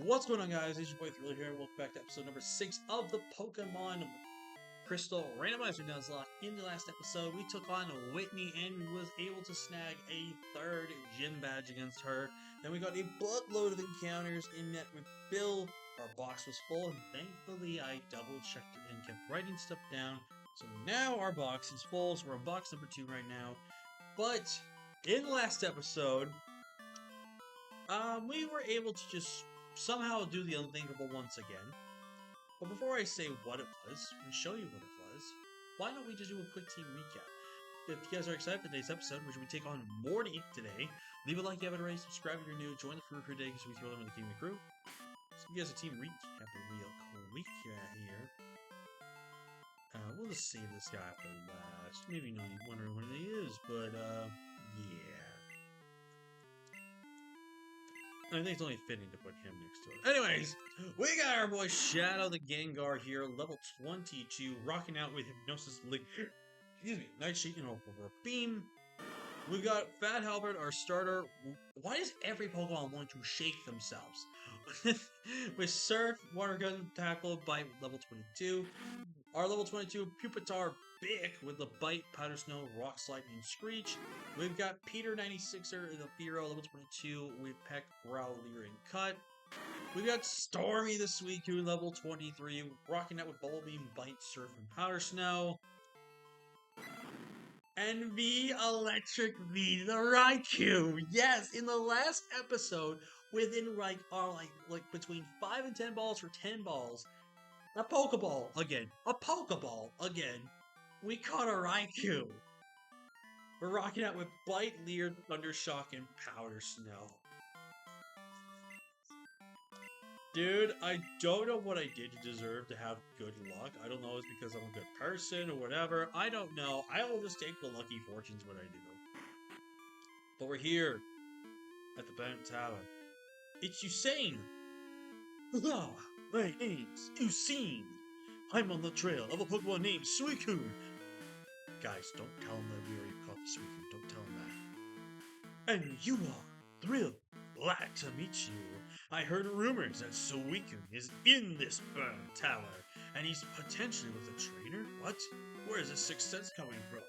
What's going on, guys? It's your boy Thriller here. Welcome back to episode number 6 of the Pokemon Crystal Randomizer Nuzlocke. In the last episode, we took on Whitney and was able to snag a third gym badge against her. Then we got a buttload of encounters in that with Bill. Our box was full, and thankfully I double-checked it and kept writing stuff down. So now our box is full, so we're on box number 2 right now. But in the last episode, we were able to just somehow do the unthinkable once again. But before I say what it was, and show you what it was, why don't we just do a quick team recap? If you guys are excited for today's episode, which we take on Morty today, leave a like if you haven't already, subscribe if you're new, join the crew for today because we throw them in the team of the crew. So you guys a team recap real quick here. We'll just save this guy for last. Maybe you're wondering what he is, but yeah. I think it's only fitting to put him next to it. Anyways, we got our boy Shadow the Gengar here, level 22, rocking out with Hypnosis Lick. Excuse me, Night Sheet and Over Beam. We got Fat Halberd, our starter. Why does every Pokemon want to shake themselves? With Surf, Water Gun, Tackle, Bite, level 22. Our level 22 Pupitar Bick with the Bite, Powder Snow, Rock Slide, and Screech. We've got Peter 96er, the Fearow, level 22 with Peck, Growlithe, and Cut. We've got Stormy the Suicune, level 23, rocking out with Bubble Beam, Bite, Surf, and Powder Snow. And the Electric V, the Raikou! Yes, in the last episode, within like between 5 and 10 balls for 10 balls, a Pokeball again, we caught a Raikou. We're rocking out with Bite, Leer, Thundershock, and Powder Snow. Dude, I don't know what I did to deserve to have good luck. I don't know if it's because I'm a good person or whatever. I don't know. I will just take the lucky fortunes when I do. But we're here at the Bent Tower. It's Usain! Hello, my name's Usain. I'm on the trail of a Pokemon named Suicune. Guys, don't tell him that we already caught the Suicune. Don't tell him that. And you are thrilled. Glad to meet you. I heard rumors that Suicune is in this burned tower, and he's potentially with a trainer? What? Where is this success coming from?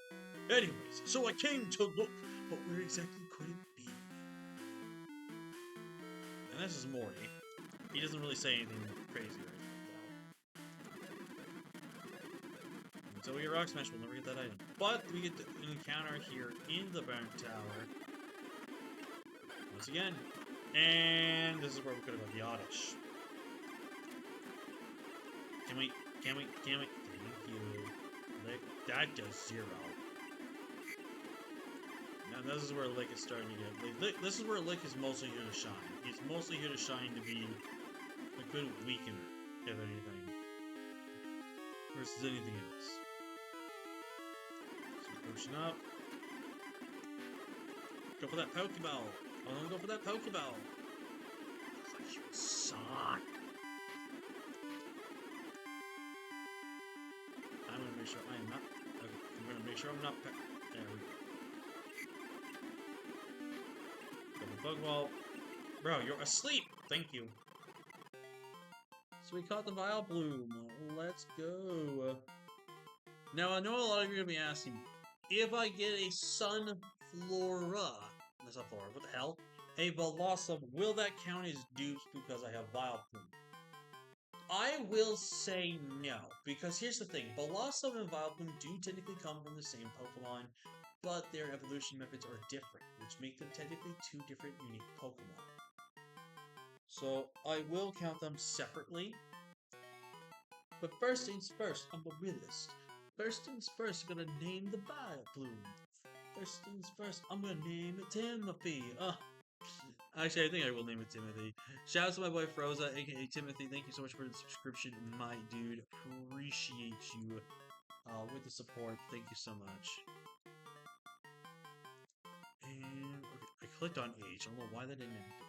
Anyways, so I came to look, but where exactly could it be? And this is Morty. He doesn't really say anything crazy or anything like that. Until we get Rock Smash, we'll never get that item. But we get the encounter here in the Burnt Tower. Once again. And this is where we could have got the Oddish. Can we? Thank you. That does 0. Now this is where Lick is starting to get... This is where Lick is mostly here to shine. He's mostly here to shine to be a good weakener, if anything. Versus anything else. So pushing up. Go for that Pokeball! I want to go for that Pokeball! I thought you would suck! I'm gonna make sure I am not... Okay, I'm gonna make sure I'm not... There we go. Go for Pokeball. Bro, you're asleep! Thank you. So we caught the Vileplume. Let's go. Now, I know a lot of you are gonna be asking, if I get a Sunflora... That's not Flora, what the hell? A Velossum, will that count as dupes because I have Vileplume? I will say no, because here's the thing, Velossum and Vileplume do technically come from the same Pokemon, but their evolution methods are different, which make them technically 2 different unique Pokemon. So, I will count them separately. But first things first, I'm a realist. First things first, I'm gonna name the Vileplume. First things first, I'm gonna name it Timothy. Actually, I think I will name it Timothy. Shout out to my boy Froza, aka Timothy. Thank you so much for the subscription, my dude. Appreciate you with the support. Thank you so much. And okay, I clicked on H. I don't know why that didn't activate.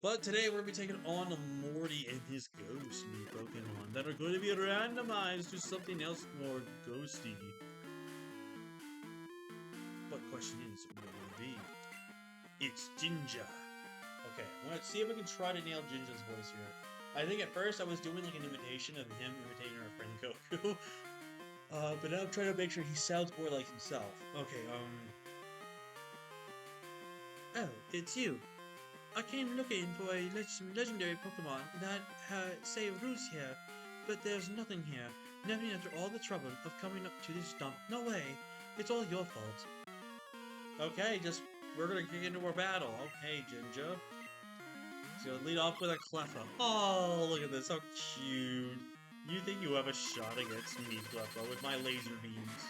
But today we're going to be taking on Morty and his ghostly Pokemon that are going to be randomized to something else more ghosty. But question is, what will it be? It's Ginger. Okay, I'm gonna see if I can try to nail Ginger's voice here. I think at first I was doing like an imitation of him imitating our friend Goku. But now I'm trying to make sure he sounds more like himself. Okay, Oh, it's you. I came looking for a legendary Pokemon that saved roots here, but there's nothing here. Nothing after all the trouble of coming up to this dump. No way. It's all your fault. Okay, we're gonna get into our battle. Okay, Ginger. So lead off with a Cleffa. Oh, look at this, how cute. You think you have a shot against me, Cleffa, with my laser beams.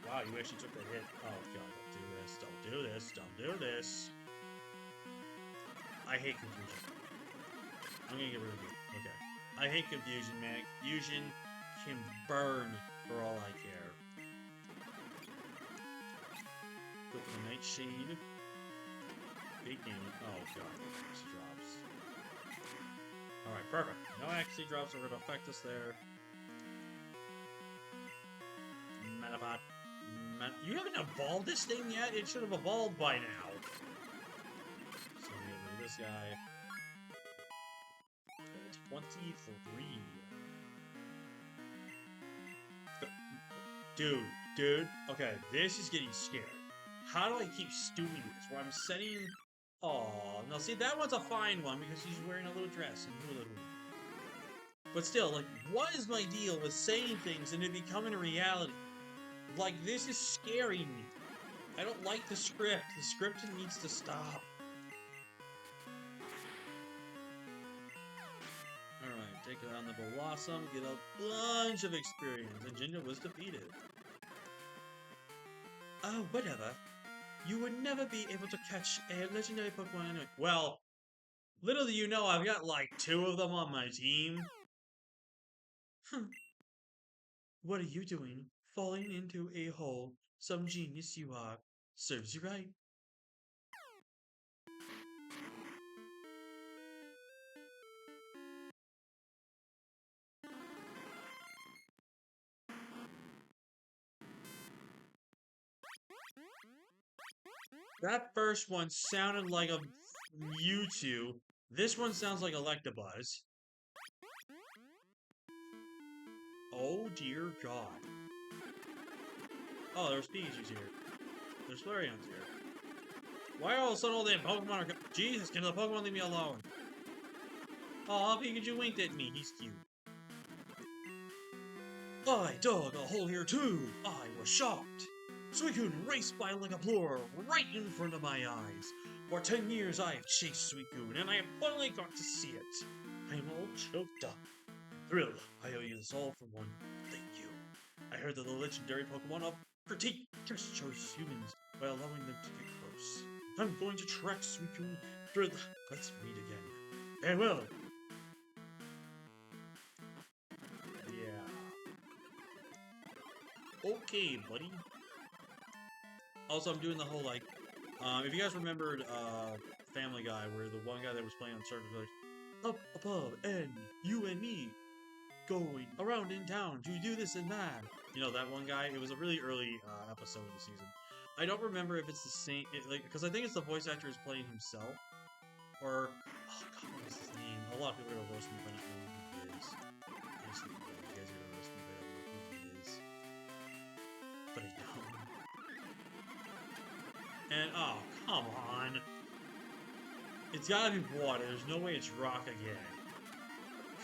Wow, you actually took the hit. Oh god, don't do this, don't do this, don't do this. I hate confusion. I'm gonna get rid of you. Okay. I hate confusion, man. Confusion can burn for all I care. Go for the Nightshade. Big game. Oh god, Axie drops. Alright, perfect. No Axie drops are gonna affect us there. Metapod. You haven't evolved this thing yet? It should have evolved by now. So we're gonna do this guy. 23. Dude. Okay, this is getting scary. How do I keep doing this? Where I'm setting... Oh, no, see, that one's a fine one because she's wearing a little dress and hula hoop. But still, like, what is my deal with saying things and it becoming a reality? Like, this is scaring me. I don't like the script. The script needs to stop. Alright, take it on the Blossom, get a bunch of experience, and Ginger was defeated. Oh, whatever. You would never be able to catch a legendary Pokemon anyway. Well, little do you know, I've got like 2 of them on my team. What are you doing? Falling into a hole. Some genius you are. Serves you right. That first one sounded like a Mewtwo. This one sounds like Electabuzz. Oh dear god. Oh, there's Pikachu's here. There's Flareon's here. Why all of a sudden all the Pokemon are... Jesus, can the Pokemon leave me alone? Aw, Pikachu winked at me. He's cute. I dug a hole here too. I was shocked. Suicune raced by like a blur right in front of my eyes. For 10 years I have chased Suicune, and I have finally got to see it. I am all choked up. Thrilled, I owe you this all for one. Thank you. I heard that the legendary Pokemon of critique just chose humans by allowing them to get close. I'm going to track Suicune through the... Let's meet again. Farewell! Yeah. Okay, buddy. Also, I'm doing the whole, like, if you guys remembered, Family Guy, where the one guy that was playing on Circle goes, up above, and you and me, going around in town to do this and that. You know, that one guy? It was a really early, episode of the season. I don't remember if it's the same, because I think it's the voice actor is playing himself, or, oh god, what is his name? A lot of people are gonna roast me if I don't know who he is. Honestly, you guys are gonna roast me if I don't know who he is. But I don't. And, oh, come on. It's gotta be water. There's no way it's rock again.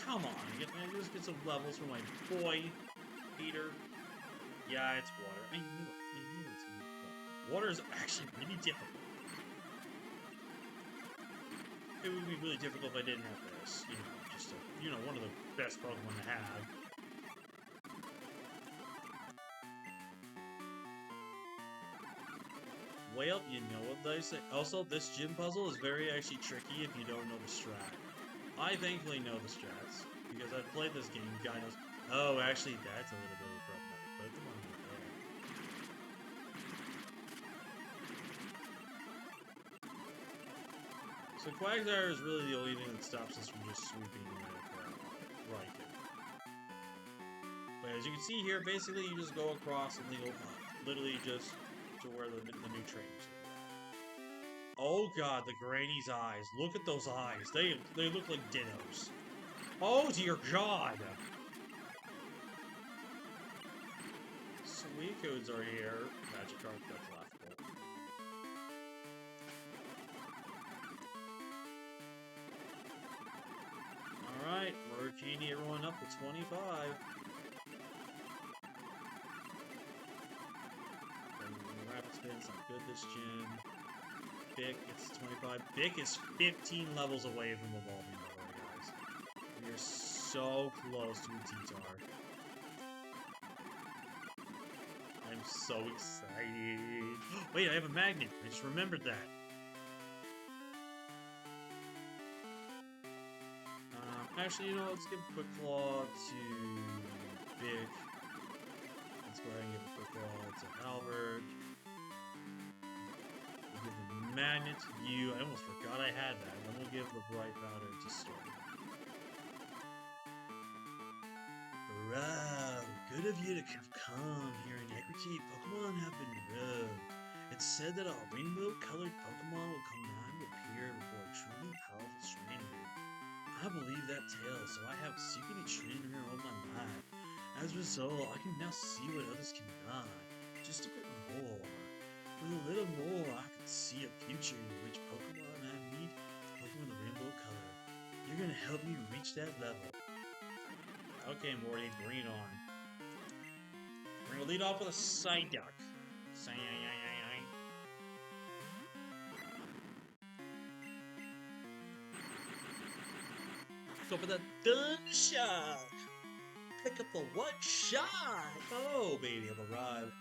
Come on. I just get some levels for my boy, Peter. Yeah, it's water. I knew it. Water is actually really difficult. It would be really difficult if I didn't have this. You know, just one of the best Pokemon to have. Well, you know what they say. Also, this gym puzzle is very actually tricky if you don't know the strat. I thankfully know the strats, because I've played this game, God knows. Oh, actually, that's a little bit of a problematic. Put them on there. So Quagsire is really the only thing that stops us from just sweeping right there. But as you can see here, basically you just go across and go literally just to where the new train is. Oh god, the granny's eyes. Look at those eyes. They look like dittos. Oh dear god! Suikodes are here. Magikarp, that's laughable. Alright, we're genie everyone up to 25. Rapid spin's not good this gym. Bick, it's 25. Bick is 15 levels away from evolving, by the way, guys. We are so close to a T-Tar. I'm so excited. Wait, I have a magnet. I just remembered that. Actually, you know, let's give Quick Claw to Bick. Let's go ahead and give a Quick Claw to Albert. We'll give the magnet to you. I almost forgot I had that. And then we'll give the Bright Powder to Storm. Wow, good of you to have come here in Equity. Pokemon have been rubbed. It's said that a rainbow-colored Pokemon will come down to appear before a truly powerful trainer. I believe that tale, so I have secretly trained her all my life. As a result, I can now see what others cannot. Just a bit more. With a little more, I could see a future in which Pokemon I meet Pokemon the rainbow color. You're gonna help me reach that level. Okay, Morty, bring it on. We're gonna lead off with a Psyduck. Go for the Dunshock! Pick up the one shot! Oh, baby, I've arrived.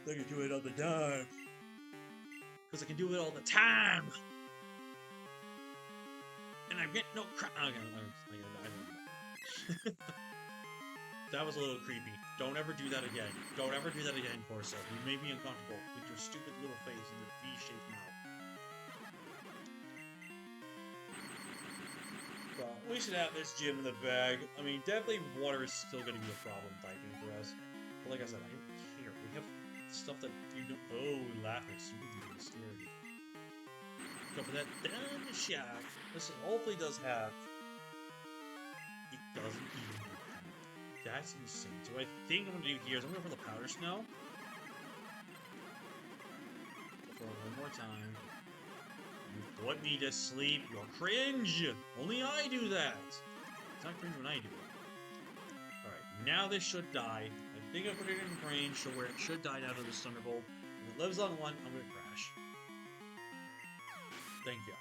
I can do it all the time. Because I can do it all the time! And I get no crap. That was a little creepy. Don't ever do that again. Don't ever do that again, Corso. You made me uncomfortable with your stupid little face and your V-shaped mouth. Well, we should have this gym in the bag. I mean, definitely water is still going to be a problem typing for us. But like I said, I don't care. We have stuff that you don't... Oh, Lapis. You can be really scary. Go for that Dunshock. Listen, hopefully it does have... It doesn't even have... That's insane. So what I think I'm going to do here is I'm going to go for the Powder Snow. Go for it one more time. You put me to sleep. You're cringe. Only I do that. It's not cringe when I do it. Alright, now this should die. I think I put it in range so where it should die out of this Thunderbolt. If it lives on one, I'm going to crash. Thank you.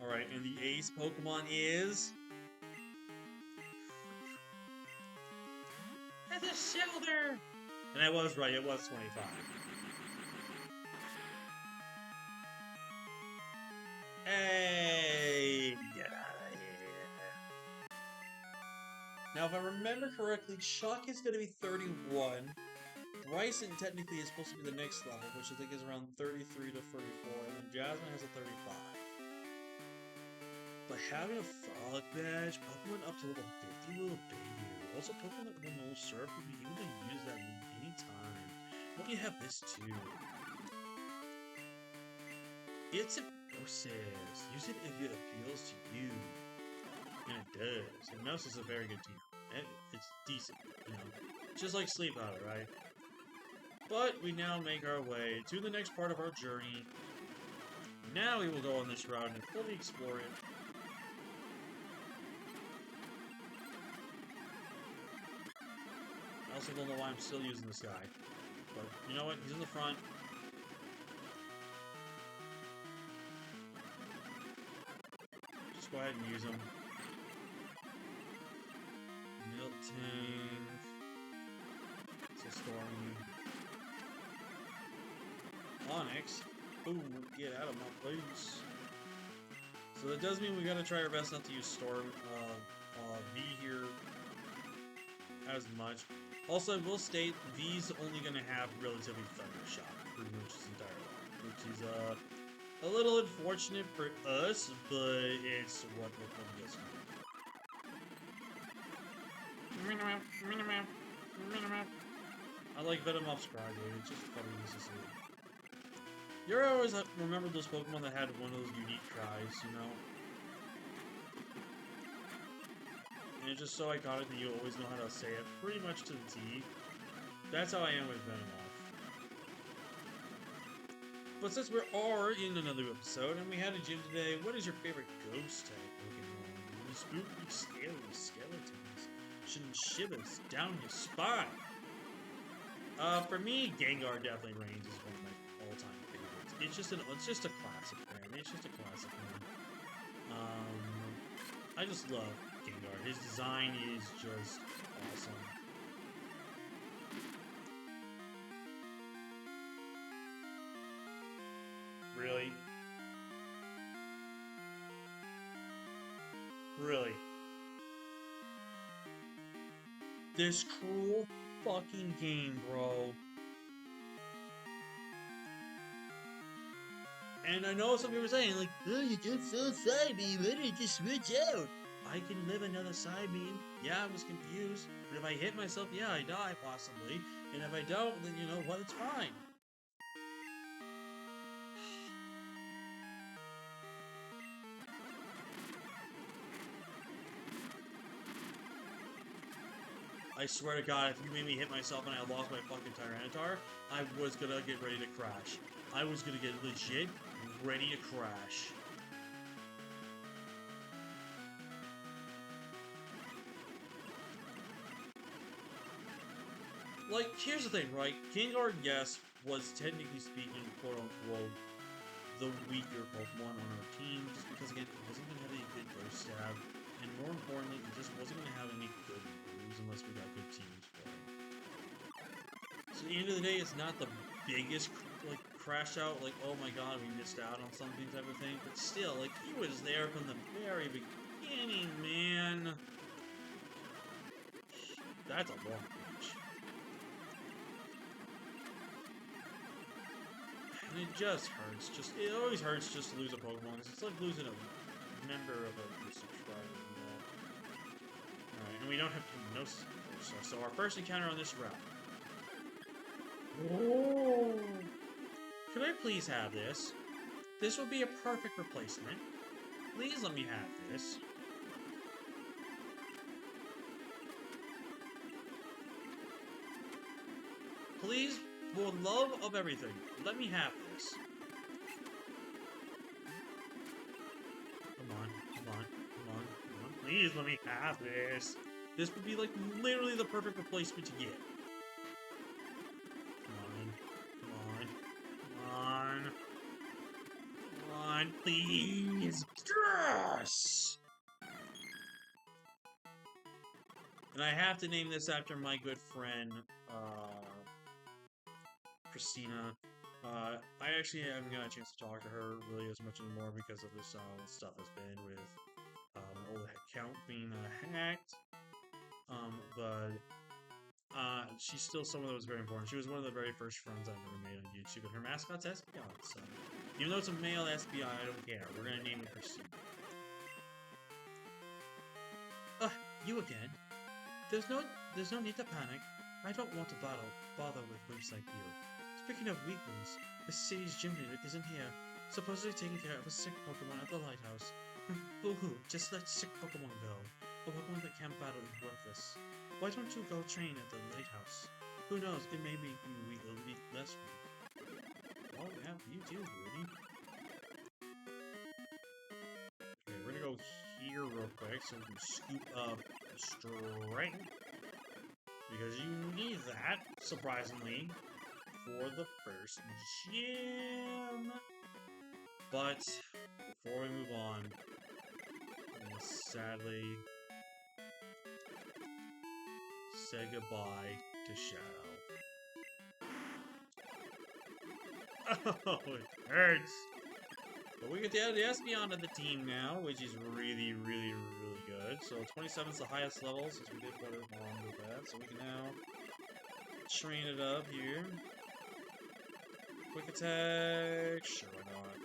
Alright, and the ace Pokemon is... That's a Shelter! And I was right, it was 25. Hey! Get out of here. Now, if I remember correctly, Chuck is going to be 31. Bryson technically is supposed to be the next level, which I think is around 33 to 34, and then Jasmine has a 35. But having a Frolic badge, Pokemon up to level 50 will obey you. Also, Pokemon that will no surf will be able to use that move anytime. Why don't you have this too? It's hypnosis. Use it if it appeals to you. And it does. Hypnosis is a very good team. It's decent, you know. Just like Sleep Powder, right? But we now make our way to the next part of our journey. Now we will go on this route and fully explore it. I also don't know why I'm still using this guy. But you know what? He's in the front. Just go ahead and use him. Miltank. It's a Stormy. Onyx. Ooh, get out of my place. So that does mean we gotta try our best not to use Storm V here as much. Also, I will state V's only gonna have relatively Thunder Shock pretty much his entire life, which is a little unfortunate for us, but it's what we're going to get. I like Venomoth's cry, dude. It's just funny to see. You always remember those Pokemon that had one of those unique cries, you know? And it's just so iconic that you always know how to say it pretty much to the T. That's how I am with Venomoth. But since we are in another episode and we had a gym today, what is your favorite ghost type Pokemon? Spooky, scary skeletons, shivers down your spine. For me, Gengar definitely reigns as one of my all-time favorites. It's just a classic, man. It's just a classic, man. I just love Gengar. His design is just awesome. Really? Really? This cruel fucking game, bro. And I know some people are saying, like, oh, you just so Psybeam, why don't you just switch out? I can live another Psybeam. Yeah, I was confused. But if I hit myself, yeah, I die, possibly. And if I don't, then you know what, it's fine. I swear to God, if you made me hit myself and I lost my fucking Tyranitar, I was gonna get ready to crash. I was gonna get legit ready to crash. Like, here's the thing, right? Gengar, yes, was technically speaking, quote-unquote, the weaker Pokemon on our team, just because, again, it wasn't going to have any good Ghost Stab, and more importantly, it just wasn't going to have any good moves unless we got good teams playing. So at the end of the day, it's not the biggest, like, crash out, like, oh my god, we missed out on something type of thing, but still, like, he was there from the very beginning, man. That's a long pitch. And it just hurts. It always hurts just to lose a Pokemon. It's like losing a member of a subscriber. Alright, and we don't have Hypnosis. So our first encounter on this route. Oh! Could I please have this? This would be a perfect replacement. Please let me have this. Please, for the love of everything, let me have this. Come on, come on, come on, come on. Please let me have this. This would be like literally the perfect replacement to get. Come on, come on, come on. Come on, please. Yes! And I have to name this after my good friend, Christina. I actually haven't got a chance to talk to her really as much anymore because of this stuff that's been with old account being hacked. But she's still someone that was very important. She was one of the very first friends I've ever made on YouTube, and her mascot's Espeon. So even though it's a male Espeon, I don't care. We're gonna name it Christina. You again? There's no need to panic. I don't want to bother with wimps like you. Speaking of weak ones, the city's gym leader isn't here, supposedly taking care of a sick Pokemon at the lighthouse. Boo-hoo, just let sick Pokemon go. A Pokemon that can't battle is worthless. Why don't you go train at the lighthouse? Who knows, it may be weak, it'll be less weak. Oh yeah, you too, Rudy. Okay, we're gonna go here real quick so we can scoop up strength. Because you need that, surprisingly, for the first gym. But before we move on, I'm gonna sadly say goodbye to Shadow. Oh, it hurts. But we get to add the Espeon to the team now, which is really, really, really good. So 27 is the highest level since we did quite along with that. So we can now train it up here. Quick attack. Sure, why not?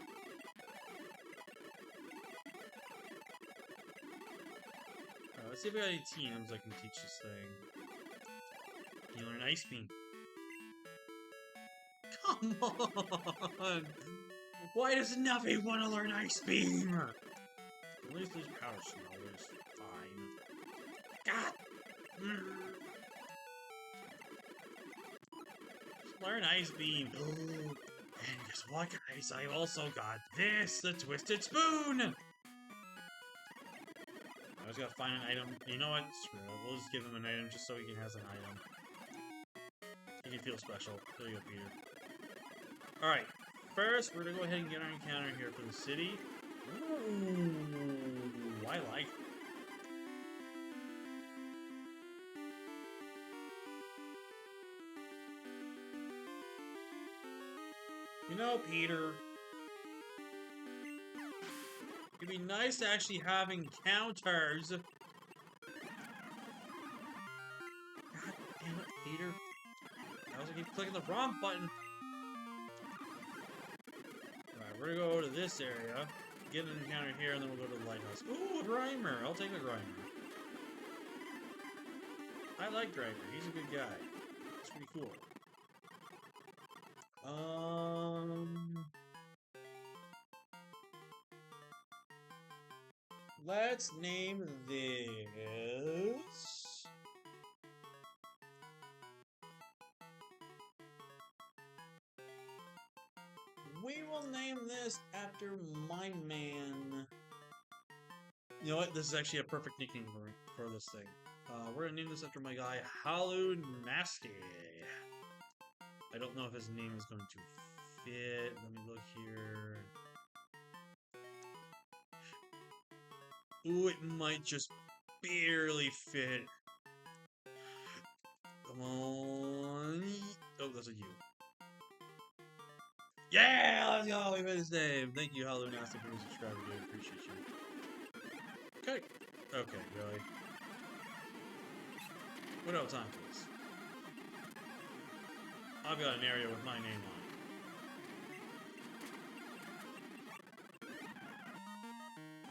Let's see if we got any teams I can teach this thing. You learn Ice Beam. Come on! Why does Nuffy want to learn Ice Beam? At least his power snow is fine. God! Just learn Ice Beam. Ooh. And guess what, guys? I also got this, the Twisted Spoon! I just gotta find an item. You know what? Screw it. We'll just give him an item just so he has an item. He can feel special. There you go, Peter. Alright. First, we're gonna go ahead and get our encounter here for the city. Ooh, I like it. You know, Peter, it'd be nice to actually have encounters. God damn it, Peter. I also keep clicking the wrong button. Alright, we're gonna go to this area, get an encounter here, and then we'll go to the lighthouse. Ooh, a Grimer! I'll take a Grimer. I like Grimer. He's a good guy. He's pretty cool. Let's name this... We will name this after my man. You know what? This is actually a perfect nickname for this thing. We're gonna name this after my guy, Halu Nasty. I don't know if his name is going to fit. Let me look here. Ooh, it might just barely fit. Come on. Oh, that's a U. Yeah, let's go. We made his name. Thank you, Halu Nasty, for being a subscriber, dude. Appreciate you. Okay. Okay, really? What else time for this? I've got an area with my name on it.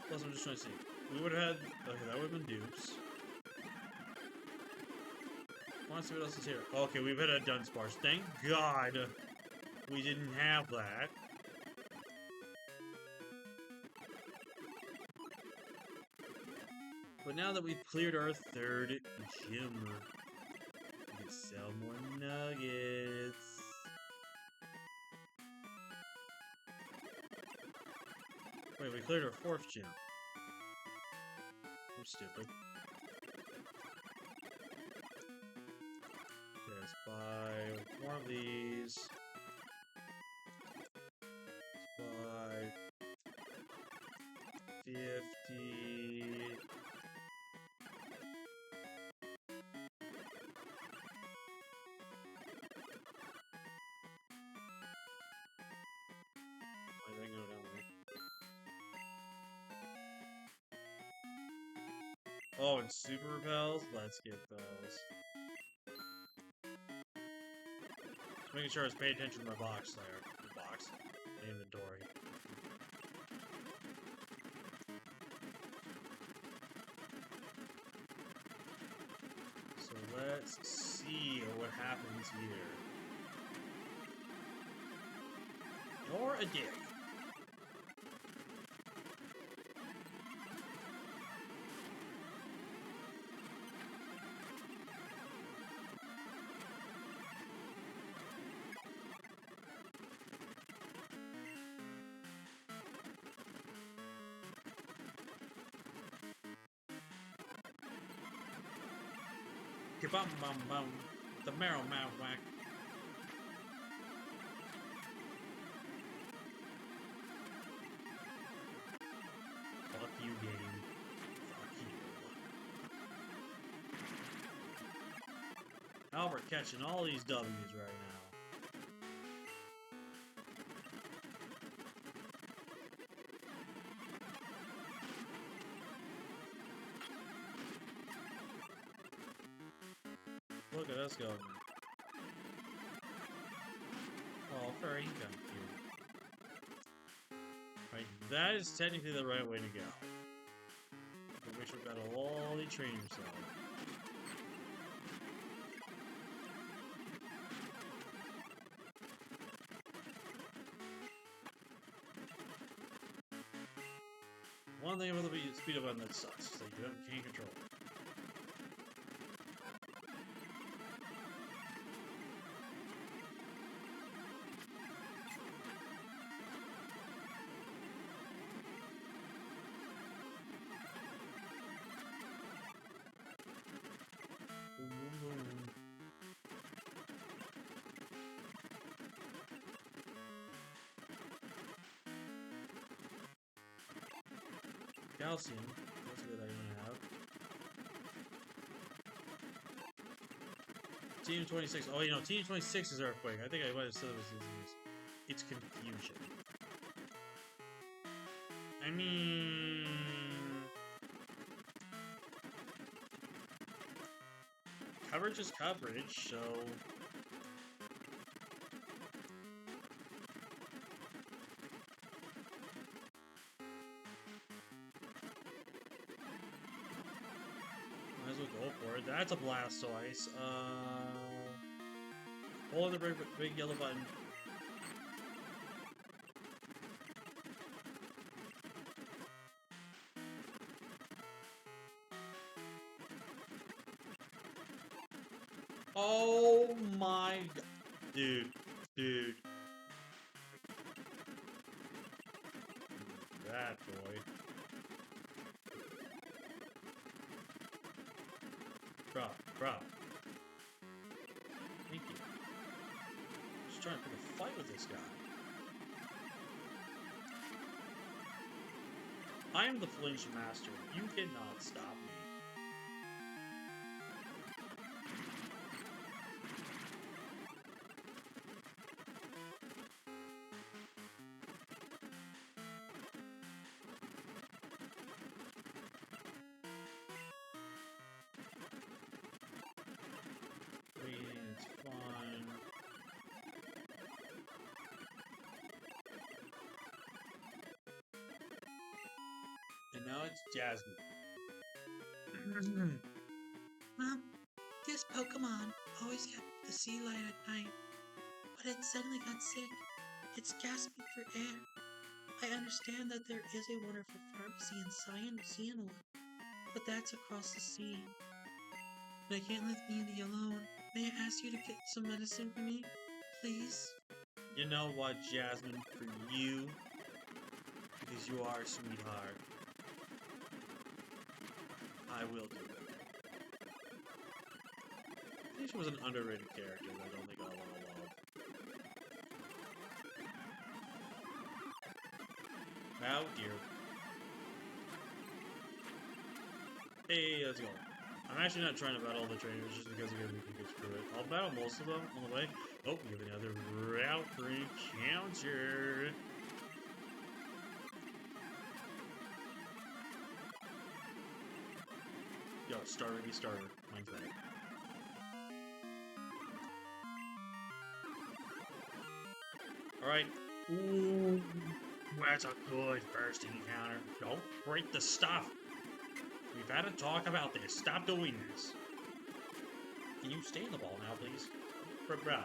Plus, I'm just trying to see. We would have had... Okay, that would have been dupes. I want to see what else is here. Okay, we've had a Dunsparce. Thank God we didn't have that. But now that we've cleared our third gym, we can sell more nuggets. Wait, we cleared our fourth gym. I'm stupid. Okay, let's buy more of these. Let's buy 50. I think go down there. Oh, and super repels? Let's get those. Just making sure I was paying attention to my box there. The box? The inventory. So let's see what happens here. You're a dick. Bum bum bum. The marrow mouth whack. Fuck you, game. Fuck you. Albert catching all these W's right now. Look at us going. Oh, furry gun cute. Right, that is technically the right way to go. But we should better all train yourself. One thing about the speed up button that sucks is that you can't control it. Calcium. That's a good item to have. Team 26. Oh, you know, Team 26 is Earthquake. I think I might have said it was disease. It's confusion. I mean... coverage is coverage, so... might as well go for it. That's a Blastoise. Hold the big yellow button. Oh my god. Dude. That boy. Drop. Thank you. Just trying to pick a fight with this guy. I am the flinch master. You cannot stop me. It's fine. And now it's Jasmine. Mom, this Pokemon always kept the sea light at night, but it suddenly got sick. It's gasping for air. I understand that there is a wonderful pharmacy in Cianor, but that's across the sea. And I can't leave Neely alone. May I ask you to get some medicine for me, please? You know what, Jasmine? For you, because you are a sweetheart, I will do it. I think she was an underrated character that I don't think got a lot of love. Oh dear. Hey, let's go. I'm actually not trying to battle all the trainers just because I'm gonna get through it. I'll battle most of them on the way. Oh, we have another route for encounter. Yo, starter. Mine's better. Alright. Ooh, that's a good first encounter. Don't break the stuff. We've had a talk about this. Stop doing this. Can you stay in the ball now, please? Bruh.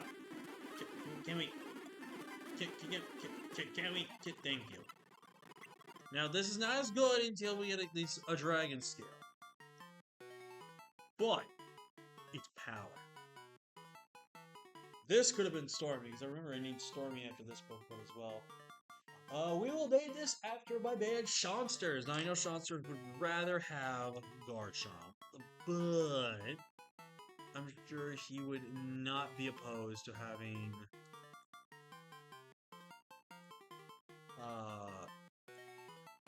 Can we... Can we... Thank you. Now, this is not as good until we get at least a dragon skill. But, it's power. This could have been Stormy, because I remember I named Stormy after this Pokemon as well. We will name this after my band Shawnsters. Now, I know Shawnsters would rather have Garchomp, but I'm sure he would not be opposed to having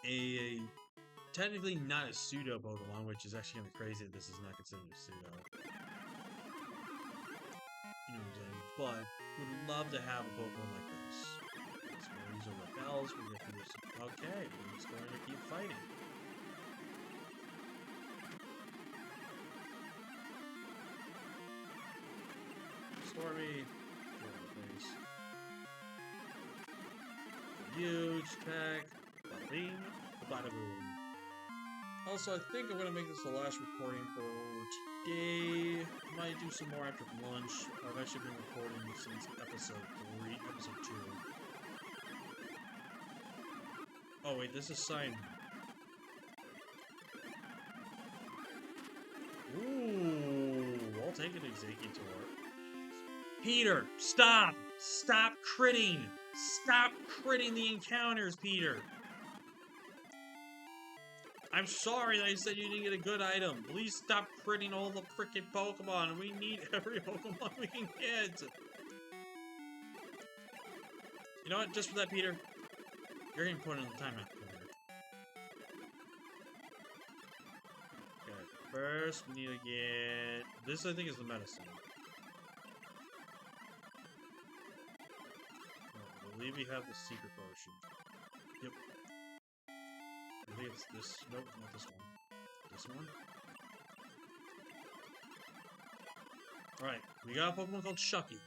a technically not a pseudo Pokemon, which is actually kind of crazy that this is not considered a pseudo. You know what I'm saying? But would love to have a Pokemon like this. So these are repels. We get through this. Okay, we're just going to keep fighting. Stormy. Huge attack. Bada-bing. Bada-boom. Also, I think I'm going to make this the last recording for today. Might do some more after lunch. I've actually been recording since episode 2. Oh wait, this is Simon. I get Executor? Peter, stop! Stop critting! Stop critting the encounters, Peter! I'm sorry that I said you didn't get a good item. Please stop critting all the freaking Pokemon. We need every Pokemon we can get. You know what? Just for that, Peter, you're getting put in the timeout. Okay, first we need to get... This, I think, is the medicine. I believe we have the secret potion. Yep. I think it's this. Nope, not this one. This one? Alright, we got a Pokemon called Shucky.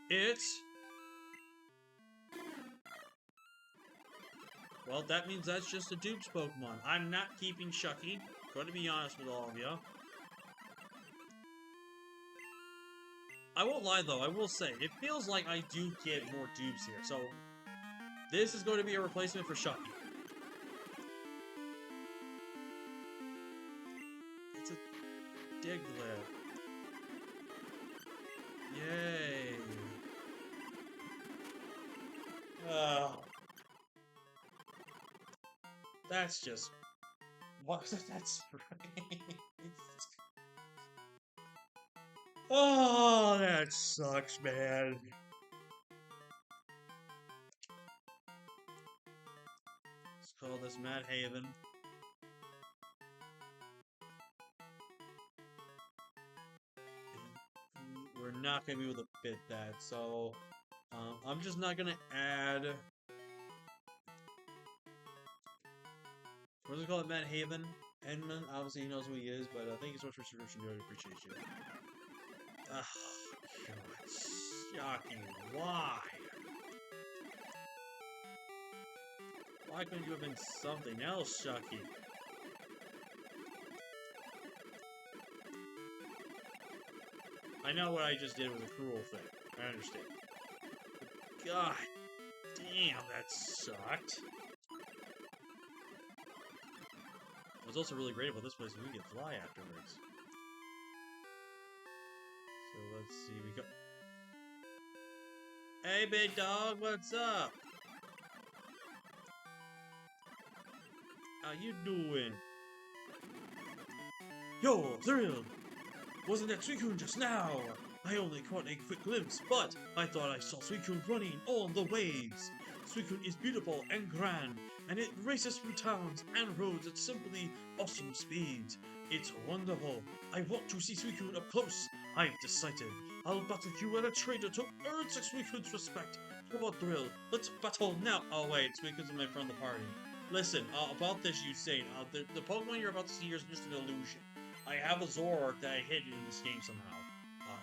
It's... Well, that means that's just a dupes Pokemon. I'm not keeping Shucky. Gotta be honest with all of you. I won't lie, though. I will say, it feels like I do get more dupes here. So, this is going to be a replacement for Shucky. It's a Diglett. Yay. That's just... What? That's right. Oh, that sucks, man. Let's call this Mad Haven. We're not gonna be able to fit that, so I'm just not gonna add. What does it call it, Mad Haven? Edmund, obviously he knows who he is, but thank you so much for subscription. I appreciate you. Oh, God, shocking. Why? Why couldn't you have been something else, Shucky? I know what I just did was a cruel thing. I understand. But God damn, that sucked. What's also really great about this place is we can fly afterwards. So let's see, we got... Hey, big dog, what's up? How you doing? Yo, Thrill! Wasn't that Suicune just now? I only caught a quick glimpse, but I thought I saw Suicune running on the waves. Suicune is beautiful and grand, and it races through towns and roads at simply awesome speeds. It's wonderful. I want to see Suicune up close. I've decided. I'll battle you at a trader to earn Suicune's respect. Come on, Thrill. Let's battle now. Oh wait, Suicune's my friend of the party. Listen, about this you saying, the Pokemon you're about to see here is just an illusion. I have a Zoroark that I hid in this game somehow.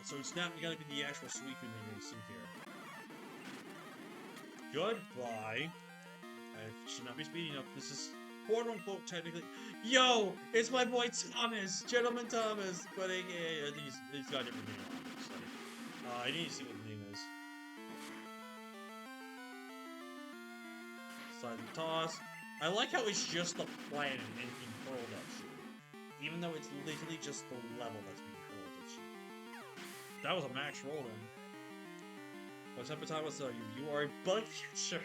So it's not gonna be the actual Suicune that you're gonna see here. Goodbye. I should not be speeding up. This is quote-unquote technically... Yo! It's my boy Thomas! Gentleman Thomas! But I think he's got a different name, obviously. I need to see what the name is. Slide and toss. I like how it's just the planet and being hurled at you. Even though it's literally just the level that's being hurled at you. That was a max roll then. What type of time was you? You are a bug catcher.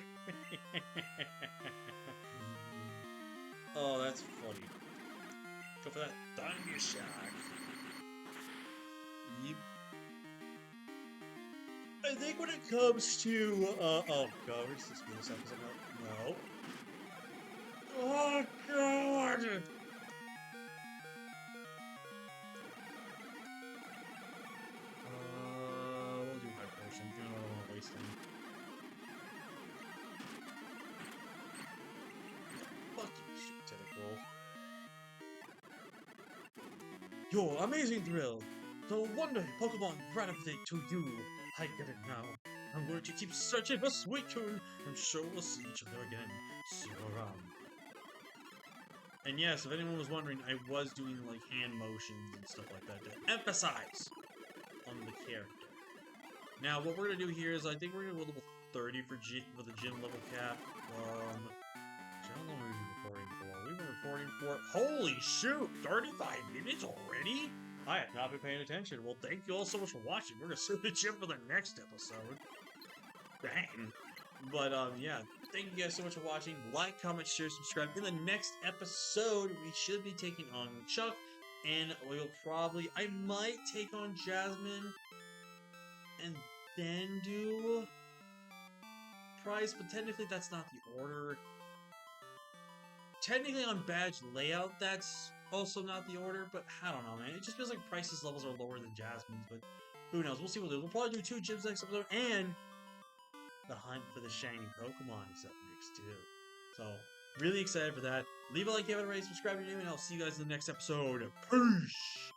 Oh, that's funny. Go for that Thunder Shock. Yep. I think when it comes to, oh god, where's this video sound? No. Oh god! We'll do high potion. I don't want to waste them. Fuck you, shit, tentacle. Your amazing Thrill! No wonder Pokemon gravitate to you. I get it now. I'm going to keep searching for Suicune. I'm sure we'll see each other again. See you around. And yes, if anyone was wondering, I was doing like hand motions and stuff like that to emphasize on the character. Now, what we're gonna do here is I think we're gonna go level 30 for the gym level cap. How long have we been recording for? We've been recording for, holy shoot, 35 minutes already? I have not been paying attention. Well, thank you all so much for watching. We're gonna switch in for the next episode. Dang. But yeah, thank you guys so much for watching. Like, comment, share, subscribe. In the next episode, we should be taking on Chuck, and I might take on Jasmine, and then do Price, but technically that's not the order. Technically on badge layout, that's also not the order, but I don't know, man. It just feels like Price's levels are lower than Jasmine's, but who knows? We'll see what we'll do. We'll probably do 2 gyms next episode, and the hunt for the shiny Pokemon is up next, too. So, really excited for that. Leave a like if you haven't already, subscribe if you're new, and I'll see you guys in the next episode. Peace!